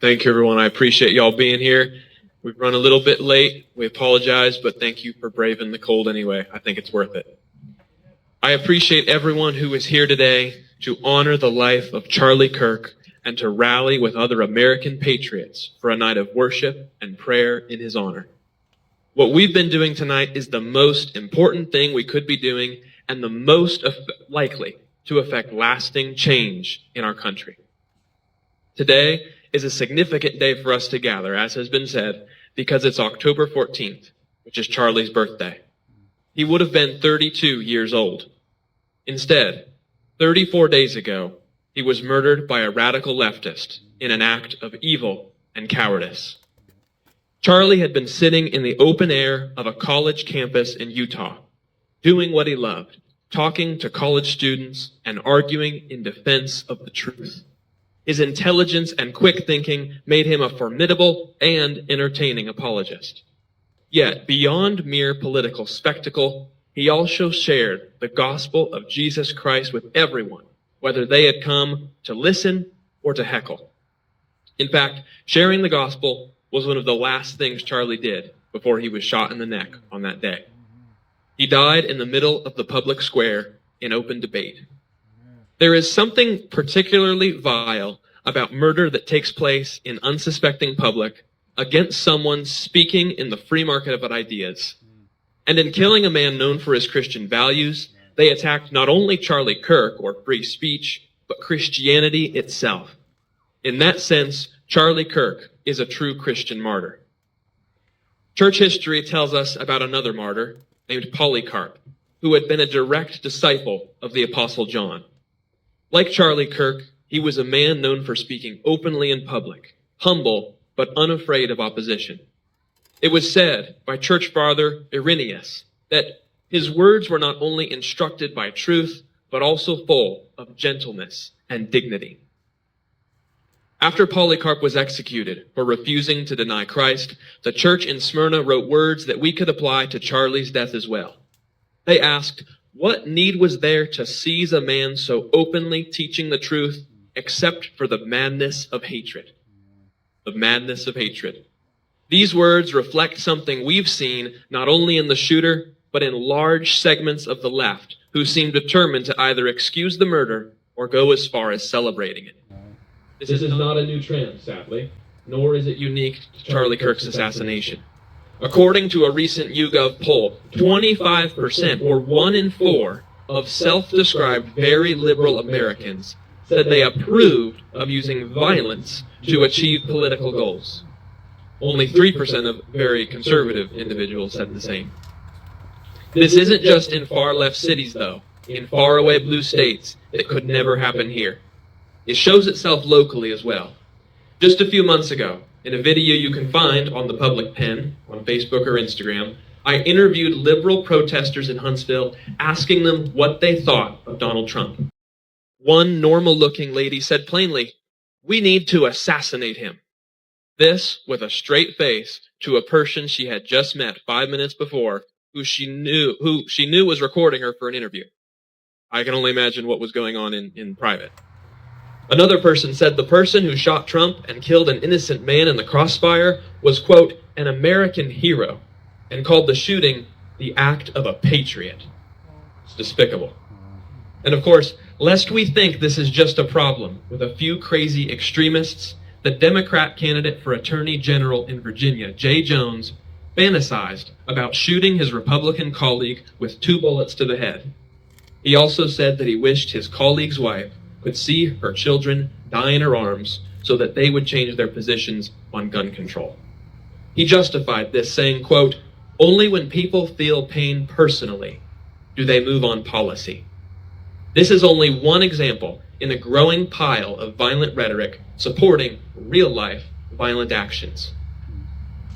Thank you, everyone. I appreciate y'all being here. We've run a little bit late. We apologize, but thank you for braving the cold anyway. I think it's worth it. I appreciate everyone who is here today to honor the life of Charlie Kirk and to rally with other American patriots for a night of worship and prayer in his honor. What we've been doing tonight is the most important thing we could be doing and the most likely to affect lasting change in our country. Today is a significant day for us to gather, as has been said, because it's October 14th, which is Charlie's birthday. He would have been 32 years old. Instead, 34 days ago, he was murdered by a radical leftist in an act of evil and cowardice. Charlie had been sitting in the open air of a college campus in Utah, doing what he loved, talking to college students and arguing in defense of the truth. His intelligence and quick thinking made him a formidable and entertaining apologist. Yet, beyond mere political spectacle, he also shared the gospel of Jesus Christ with everyone, whether they had come to listen or to heckle. In fact, sharing the gospel was one of the last things Charlie did before he was shot in the neck on that day. He died in the middle of the public square in open debate. There is something particularly vile about murder that takes place in unsuspecting public against someone speaking in the free market of ideas. And in killing a man known for his Christian values, they attacked not only Charlie Kirk or free speech, but Christianity itself. In that sense, Charlie Kirk is a true Christian martyr. Church history tells us about another martyr named Polycarp, who had been a direct disciple of the Apostle John. Like Charlie Kirk, he was a man known for speaking openly in public, humble but unafraid of opposition. It was said by church father Irenaeus that his words were not only instructed by truth, but also full of gentleness and dignity. After Polycarp was executed for refusing to deny Christ, the church in Smyrna wrote words that we could apply to Charlie's death as well. They asked, what need was there to seize a man so openly teaching the truth except for the madness of hatred? The madness of hatred. These words reflect something we've seen not only in the shooter, but in large segments of the left who seem determined to either excuse the murder or go as far as celebrating it. This is not a new trend, sadly, nor is it unique to Charlie Kirk's assassination. According to a recent YouGov poll, 25%, or 1 in 4, of self-described very liberal Americans said they approved of using violence to achieve political goals. Only 3% of very conservative individuals said the same. This isn't just in far-left cities, though. In faraway blue states, it could never happen here. It shows itself locally as well. Just a few months ago, in a video you can find on the public pen, on Facebook or Instagram, I interviewed liberal protesters in Huntsville, asking them what they thought of Donald Trump. One normal-looking lady said plainly, "We need to assassinate him." This with a straight face to a person she had just met 5 minutes before, who she knew was recording her for an interview. I can only imagine what was going on in private. Another person said the person who shot Trump and killed an innocent man in the crossfire was, quote, an American hero, and called the shooting the act of a patriot. It's despicable. And of course, lest we think this is just a problem with a few crazy extremists, the Democrat candidate for Attorney General in Virginia, Jay Jones, fantasized about shooting his Republican colleague with 2 bullets to the head. He also said that he wished his colleague's wife could see her children die in her arms so that they would change their positions on gun control. He justified this, saying, quote, only when people feel pain personally do they move on policy. This is only one example in a growing pile of violent rhetoric supporting real-life violent actions.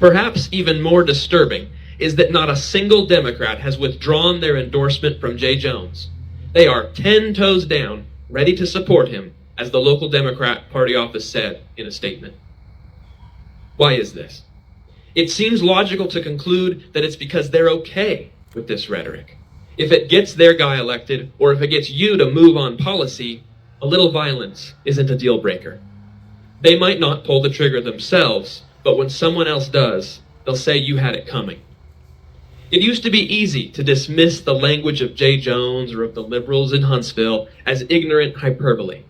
Perhaps even more disturbing is that not a single Democrat has withdrawn their endorsement from Jay Jones. They are 10 toes down, ready to support him, as the local Democrat party office said in a statement. Why is this? It seems logical to conclude that it's because they're okay with this rhetoric. If it gets their guy elected, or if it gets you to move on policy, a little violence isn't a deal breaker. They might not pull the trigger themselves, but when someone else does, they'll say you had it coming. It used to be easy to dismiss the language of J. Jones or of the liberals in Huntsville as ignorant hyperbole.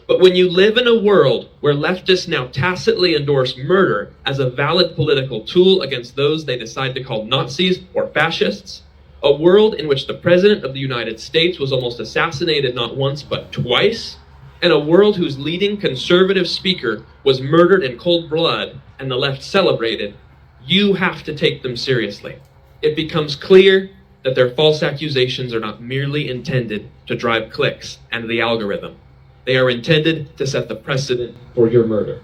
But when you live in a world where leftists now tacitly endorse murder as a valid political tool against those they decide to call Nazis or fascists, a world in which the President of the United States was almost assassinated not once but twice, and a world whose leading conservative speaker was murdered in cold blood and the left celebrated, you have to take them seriously. It becomes clear that their false accusations are not merely intended to drive clicks and the algorithm. They are intended to set the precedent for your murder.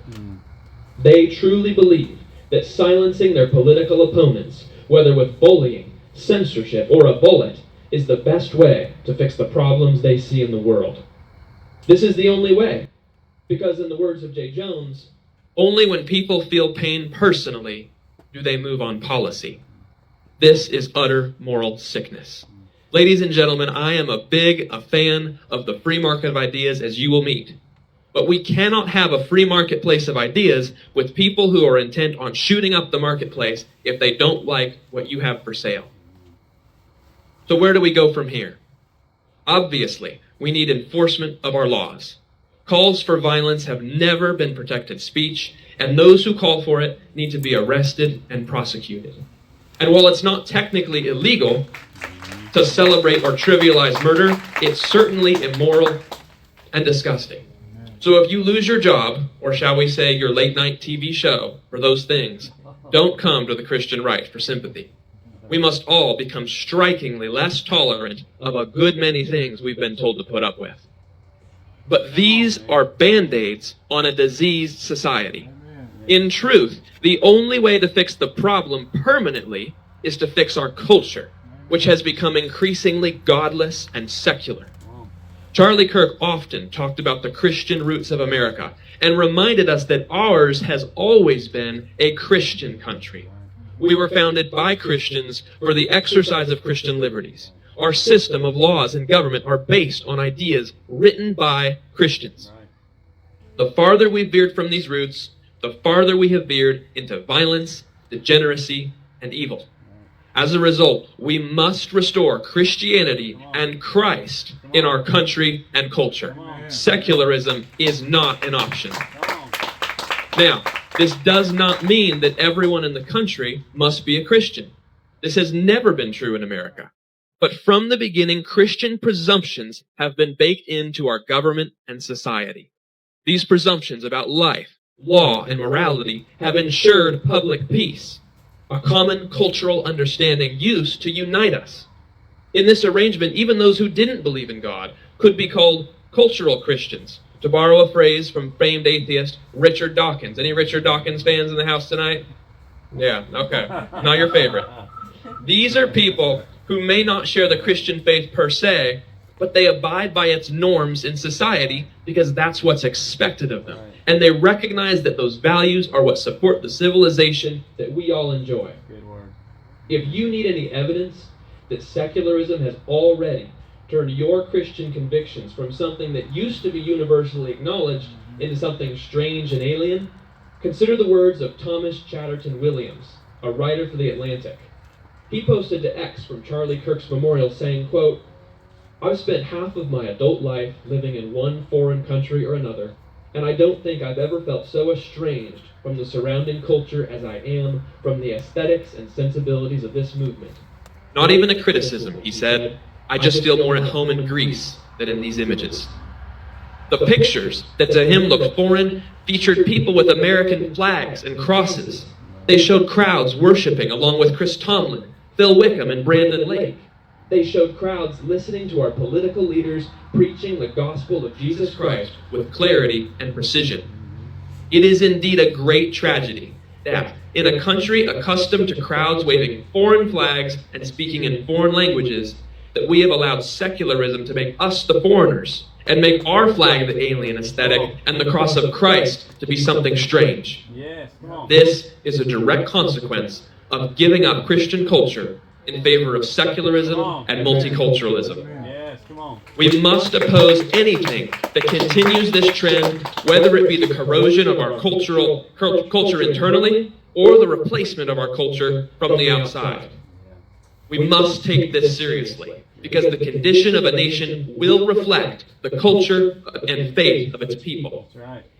They truly believe that silencing their political opponents, whether with bullying, censorship, or a bullet, is the best way to fix the problems they see in the world. This is the only way, because in the words of J. Jones, only when people feel pain personally do they move on policy. This is utter moral sickness. Ladies and gentlemen, I am a fan of the free market of ideas, as you will meet. But we cannot have a free marketplace of ideas with people who are intent on shooting up the marketplace if they don't like what you have for sale. So where do we go from here? Obviously, we need enforcement of our laws. Calls for violence have never been protected speech, and those who call for it need to be arrested and prosecuted. And while it's not technically illegal to celebrate or trivialize murder, it's certainly immoral and disgusting. So if you lose your job, or shall we say your late-night TV show, for those things, don't come to the Christian right for sympathy. We must all become strikingly less tolerant of a good many things we've been told to put up with. But these are band-aids on a diseased society. In truth, the only way to fix the problem permanently is to fix our culture, which has become increasingly godless and secular. Charlie Kirk often talked about the Christian roots of America and reminded us that ours has always been a Christian country. We were founded by Christians for the exercise of Christian liberties. Our system of laws and government are based on ideas written by Christians. The farther we've veered from these roots, the farther we have veered into violence, degeneracy, and evil. As a result, we must restore Christianity and Christ in our country and culture. Secularism is not an option. Now, this does not mean that everyone in the country must be a Christian. This has never been true in America. But from the beginning, Christian presumptions have been baked into our government and society. These presumptions about life, law, and morality have ensured public peace, a common cultural understanding used to unite us. In this arrangement, even those who didn't believe in God could be called cultural Christians, to borrow a phrase from famed atheist Richard Dawkins. Any Richard Dawkins fans in the house tonight? Yeah, okay. Not your favorite. These are people who may not share the Christian faith per se, but they abide by its norms in society because that's what's expected of them. And they recognize that those values are what support the civilization that we all enjoy. Good word. If you need any evidence that secularism has already turned your Christian convictions from something that used to be universally acknowledged into something strange and alien, consider the words of Thomas Chatterton Williams, a writer for The Atlantic. He posted to X from Charlie Kirk's memorial saying, quote, "I've spent half of my adult life living in one foreign country or another, and I don't think I've ever felt so estranged from the surrounding culture as I am from the aesthetics and sensibilities of this movement. Not even a criticism," he said. "I just feel more at home in Greece than in these images." The pictures that to him looked foreign featured people with American flags and crosses. They showed crowds worshiping along with Chris Tomlin, Phil Wickham, and Brandon Lake. They showed crowds listening to our political leaders preaching the gospel of Jesus Christ with clarity and precision. It is indeed a great tragedy that, in a country accustomed to crowds waving foreign flags and speaking in foreign languages, that we have allowed secularism to make us the foreigners and make our flag the alien aesthetic and the cross of Christ to be something strange. Yes, come on. This is a direct consequence of giving up Christian culture in favor of secularism and multiculturalism. Yes, We must oppose anything that continues this trend, whether it be the corrosion of our culture internally or the replacement of our culture from the outside. We must take this seriously, because the condition of a nation will reflect the culture and faith of its people.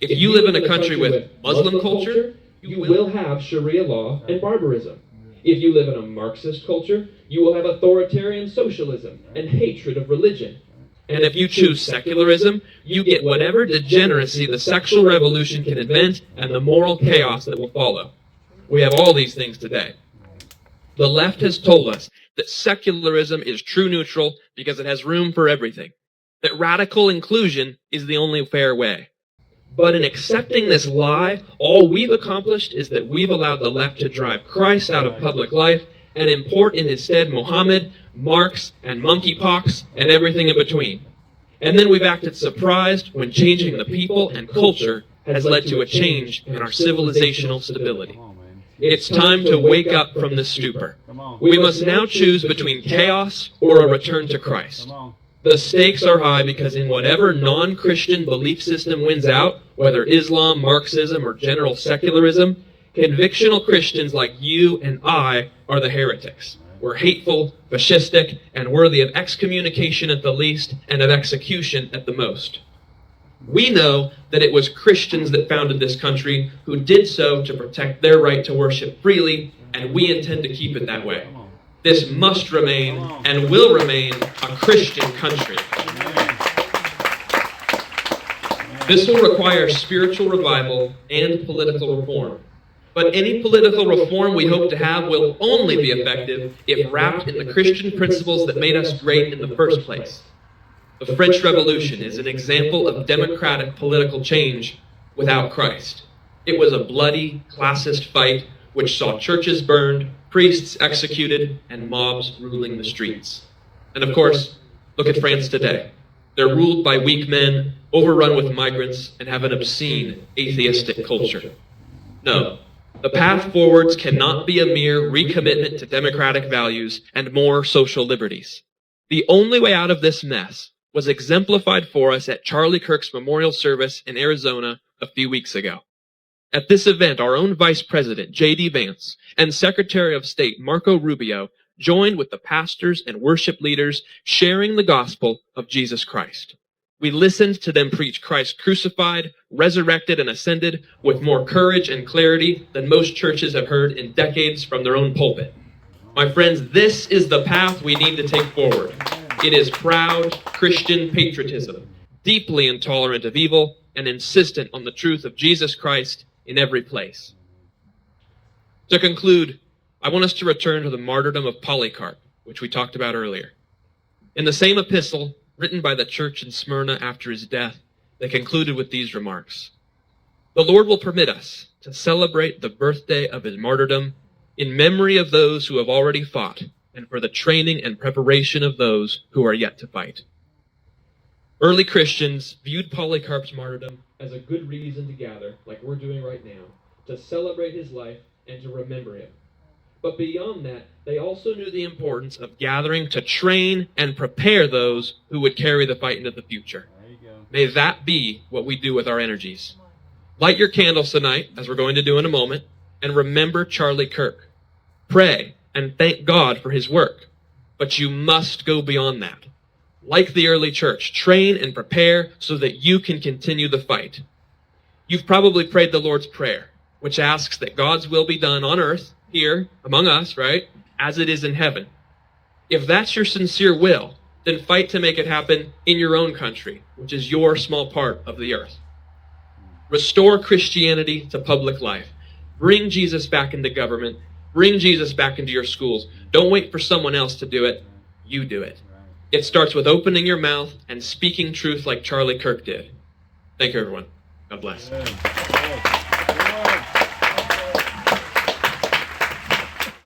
If you live in a country with Muslim culture, you will have Sharia law and barbarism. If you live in a Marxist culture, you will have authoritarian socialism and hatred of religion. And if you choose secularism, you get whatever degeneracy the sexual revolution can invent and the moral chaos that will follow. We have all these things today. The left has told us that secularism is true neutral because it has room for everything, that radical inclusion is the only fair way. But in accepting this lie, all we've accomplished is that we've allowed the left to drive Christ out of public life and import in his stead Mohammed, Marx, and monkeypox, and everything in between. And then we've acted surprised when changing the people and culture has led to a change in our civilizational stability. It's time to wake up from this stupor. We must now choose between chaos or a return to Christ. The stakes are high because in whatever non-Christian belief system wins out, whether Islam, Marxism, or general secularism, convictional Christians like you and I are the heretics. We're hateful, fascistic, and worthy of excommunication at the least and of execution at the most. We know that it was Christians that founded this country who did so to protect their right to worship freely, and we intend to keep it that way. This must remain and will remain a Christian country. This will require spiritual revival and political reform. But any political reform we hope to have will only be effective if wrapped in the Christian principles that made us great in the first place. The French Revolution is an example of democratic political change without Christ. It was a bloody, classist fight which saw churches burned, priests executed, and mobs ruling the streets. And of course, look at France today. They're ruled by weak men, overrun with migrants, and have an obscene, atheistic culture. No, the path forwards cannot be a mere recommitment to democratic values and more social liberties. The only way out of this mess was exemplified for us at Charlie Kirk's memorial service in Arizona a few weeks ago. At this event, our own Vice President, J.D. Vance, and Secretary of State, Marco Rubio, joined with the pastors and worship leaders sharing the gospel of Jesus Christ. We listened to them preach Christ crucified, resurrected, and ascended with more courage and clarity than most churches have heard in decades from their own pulpit. My friends, this is the path we need to take forward. It is proud Christian patriotism, deeply intolerant of evil, and insistent on the truth of Jesus Christ in every place. To conclude, I want us to return to the martyrdom of Polycarp, which we talked about earlier. In the same epistle, written by the church in Smyrna after his death, they concluded with these remarks. The Lord will permit us to celebrate the birthday of his martyrdom in memory of those who have already fought and for the training and preparation of those who are yet to fight. Early Christians viewed Polycarp's martyrdom as a good reason to gather, like we're doing right now, to celebrate his life and to remember him. But beyond that, they also knew the importance of gathering to train and prepare those who would carry the fight into the future. May that be what we do with our energies. Light your candles tonight, as we're going to do in a moment, and remember Charlie Kirk. Pray and thank God for his work. But you must go beyond that. Like the early church, train and prepare so that you can continue the fight. You've probably prayed the Lord's Prayer, which asks that God's will be done on earth, here, among us, right, as it is in heaven. If that's your sincere will, then fight to make it happen in your own country, which is your small part of the earth. Restore Christianity to public life. Bring Jesus back into government. Bring Jesus back into your schools. Don't wait for someone else to do it. You do it. It starts with opening your mouth and speaking truth like Charlie Kirk did. Thank you, everyone. God bless.